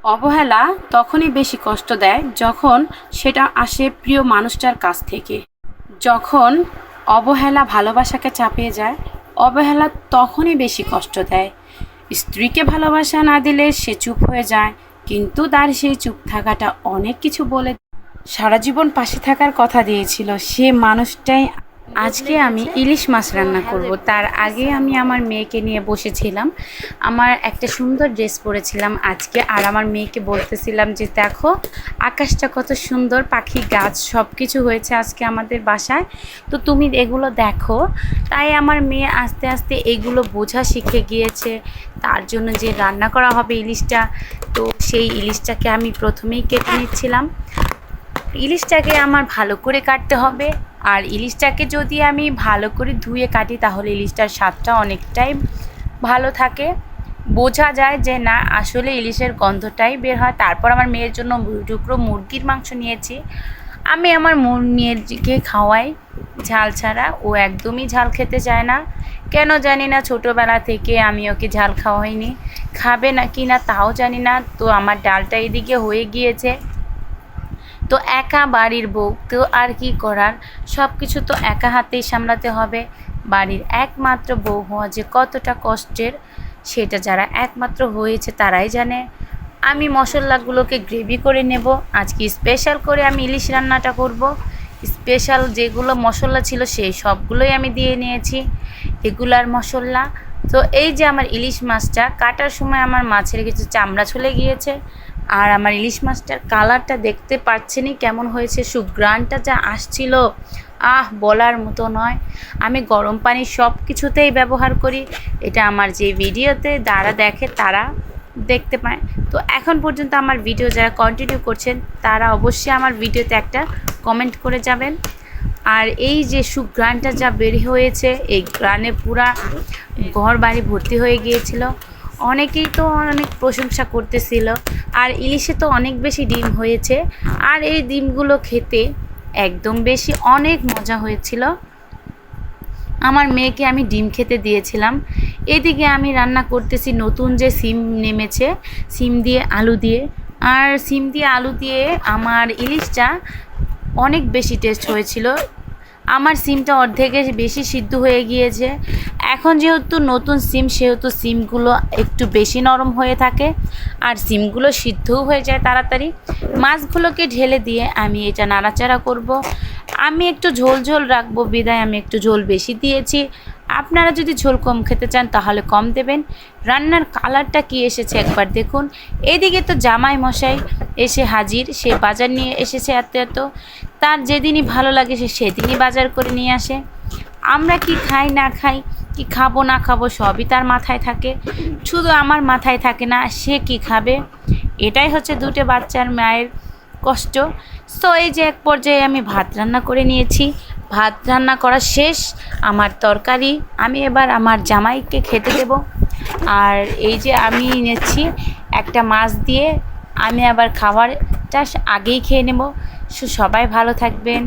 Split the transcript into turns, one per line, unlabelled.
অবহেলা তখনই বেশি কষ্ট দেয় যখন সেটা আসে প্রিয় মানুষটার কাছ থেকে। যখন অবহেলা ভালোবাসাকে চাপিয়ে যায়, অবহেলা তখনই বেশি কষ্ট দেয়। স্ত্রীকে ভালোবাসা না দিলে সে চুপ হয়ে যায়, কিন্তু তার সেই চুপ থাকাটা অনেক কিছু বলে। সারা জীবন পাশে থাকার কথা দিয়েছিল সে মানুষটাই। আজকে আমি ইলিশ মাছ রান্না করব, তার আগে আমি আমার মেয়েকে নিয়ে বসেছিলাম। আমার একটা সুন্দর ড্রেস পরেছিলাম আজকে, আর আমার মেয়েকে বলতেছিলাম যে দেখো আকাশটা কত সুন্দর, পাখি গাছ সব কিছু হয়েছে আজকে আমাদের বাসায়, তো তুমি এগুলো দেখো। তাই আমার মেয়ে আস্তে আস্তে এগুলো বোঝা শিখে গিয়েছে। তার জন্য যে রান্না করা হবে ইলিশটা, তো সেই ইলিশটাকে আমি প্রথমেই কেটে নিচ্ছিলাম। ইলিশটাকে আমার ভালো করে কাটতে হবে, আর ইলিশটাকে যদি আমি ভালো করে ধুয়ে কাটি তাহলে ইলিশটার স্বাদটা অনেকটাই ভালো থাকে। বোঝা যায় যে না আসলে ইলিশের গন্ধটাই বের হয়। তারপর আমার মেয়ের জন্য 2 টুকরো মুরগির মাংস নিয়েছি। আমি আমার মেয়েকে খাওয়াই ঝাল ছাড়া, ও একদমই ঝাল খেতে চায় না। কেন জানি না, ছোটোবেলা থেকে আমি ওকে ঝাল খাওয়াইনি, খাবে না কি না তাও জানি না। তো আমার ডালটা এদিকে হয়ে গিয়েছে। তো একা বাড়ির বউ, তো আর কি করার, সব কিছু তো একা হাতেই সামলাতে হবে। বাড়ির একমাত্র বউ হওয়া যে কতটা কষ্টের, সেটা যারা একমাত্র হয়েছে তারাই জানে। আমি মশলাগুলোকে গ্রেভি করে নেব। আজকে স্পেশাল করে আমি ইলিশ রান্নাটা করব। স্পেশাল যেগুলো মশলা ছিল সেই সবগুলোই আমি দিয়ে নিয়েছি, রেগুলার মশলা। তো এই যে আমার ইলিশ মাছটা কাটার সময় আমার মাছের কিছু চামড়া চলে গিয়েছে, আর আমার ইলিশ মাছটার কালারটা দেখতে পাচ্ছেনই কেমন হয়েছে, সুঘ্রাণটা যা আসছিল, বলার মতো নয়। আমি গরম পানি সব কিছুতেই ব্যবহার করি, এটা আমার যে ভিডিওতে যারা দেখে তারা দেখতে পায়। তো এখন পর্যন্ত আমার ভিডিও যারা কন্টিনিউ করছেন তারা অবশ্যই আমার ভিডিওতে একটা কমেন্ট করে যাবেন। আর এই যে সুঘ্রাণটা যা বের হয়েছে, এই গ্রানে পুরা ঘর বাড়ি ভর্তি হয়ে গিয়েছিল। অনেকেই তো অনেক প্রশংসা করতেছিল। আর ইলিশে তো অনেক বেশি ডিম হয়েছে, আর এই ডিমগুলো খেতে একদম বেশি অনেক মজা হয়েছিল। আমার মেয়েকে আমি ডিম খেতে দিয়েছিলাম। এদিকে আমি রান্না করতেছি নতুন যে সিম নেমেছে, সিম দিয়ে আলু দিয়ে। আর সিম দিয়ে আলু দিয়ে আমার ইলিশটা অনেক বেশি টেস্ট হয়েছিল। আমার সিমটা অর্ধেকের বেশি সিদ্ধ হয়ে গিয়েছে। এখন যেহেতু নতুন সিম, সেহেতু সিমগুলো একটু বেশি নরম হয়ে থাকে, আর সিমগুলো সিদ্ধও হয়ে যায় তাড়াতাড়ি। মাছগুলোকে ঢেলে দিয়ে আমি এটা নাড়াচাড়া করব। আমি একটু ঝোল ঝোল রাখবো বিধায় আমি একটু ঝোল বেশি দিয়েছি। আপনারা যদি ঝোল কম খেতে চান তাহলে কম দেবেন। রান্নার কালারটা কি এসেছে একবার দেখুন। এদিকে তো জামাই মশাই এসে হাজির, সে বাজার নিয়ে এসেছে এত এত। তার যেদিনই ভালো লাগে সে সেদিনই বাজার করে নিয়ে আসে। আমরা কি খাই না খাই, কি খাবো না খাবো সবই তার মাথায় থাকে, শুধু আমার মাথায় থাকে না সে কি খাবে। এটাই হচ্ছে দুটো বাচ্চার মায়ের কষ্ট। সো এই যে এক পর্যায়ে আমি ভাত রান্না করে নিয়েছি, ভাত রান্না করা শেষ। আমার তরকারি আমি এবার আমার জামাইকে খেতে দেব। আর এই যে আমি নিয়েছি একটা মাছ দিয়ে, আমি আবার খাবারটা আগেই খেয়ে নেব। সবাই ভালো থাকবেন।